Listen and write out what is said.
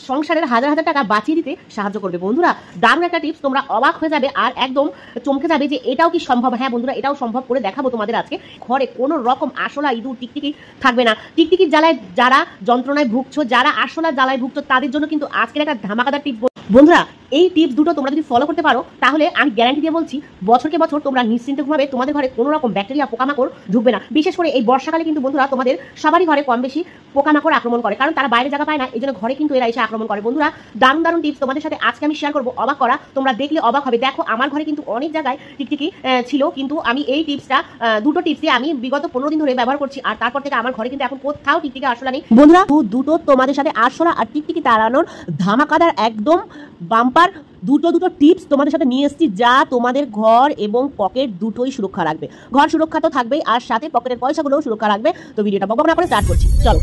সংসারের হাজার হাজার টাকা বাঁচিয়ে দিতে সাহায্য করবে। বন্ধুরা দারুণ একটা টিপস, তোমরা অবাক হয়ে যাবে আর একদম চমকে যাবে যে এটাও কি সম্ভব। হ্যাঁ বন্ধুরা, এটাও সম্ভব করে দেখাবো তোমাদের আজকে। ঘরে কোনো রকম আরশোলা, ইঁদুর, টিকটিকি থাকবে না। টিকটিকির জ্বালায় যারা যন্ত্রণায় ভুগছো, যারা আরশোলা জ্বালায় ভুগছো, তাদের জন্য কিন্তু আজকের একটা ধামাকাদার টিপস। বন্ধুরা এই টিপস দুটো তোমরা যদি ফলো করতে পারো তাহলে আমি গ্যারান্টি দিয়ে বলছি বছরকে বছর তোমরা নিশ্চিন্তে ঘুমাবে, তোমাদের ঘরে কোনো রকম ব্যাকটেরিয়া, পোকামাকড় ঢুকবে না। বিশেষ করে এই বর্ষাকালে কিন্তু বন্ধুরা তোমাদের সবারই ঘরে কম বেশি পোকামাকড় আক্রমণ করে, কারণ তারা বাইরে জায়গা পায় না, এই জন্য ঘরে কিন্তু এরা এসে আক্রমণ করে। বন্ধুরা দারুণ দারুণ টিপস তোমাদের সাথে আজকে আমি শেয়ার করবো, অবাক করা, তোমরা দেখলে অবাক হবে। দেখো আমার ঘরে কিন্তু অনেক জায়গায় টিকটিকি ছিল, কিন্তু আমি এই টিপসটা দুটো টিপস দিয়ে আমি বিগত 15 দিন ধরে ব্যবহার করছি, আর তারপর থেকে আমার ঘরে কিন্তু এখন কোথাও টিকটিকি আরশোলা নেই। বন্ধুরা দুটো তোমাদের সাথে আরশোলা আর টিকটিকি তাড়ানোর ধামাকাদার একদম বাম্পার দুটো টিপস তোমাদের সাথে নিয়ে এসেছি, যা তোমাদের ঘর এবং পকেট দুটোই সুরক্ষা রাখবে। ঘর সুরক্ষা তো থাকবেই, আর সাথে পকেটের পয়সাগুলোও সুরক্ষা রাখবে। তো ভিডিওটা বকবক না করে স্টার্ট করছি, চলো।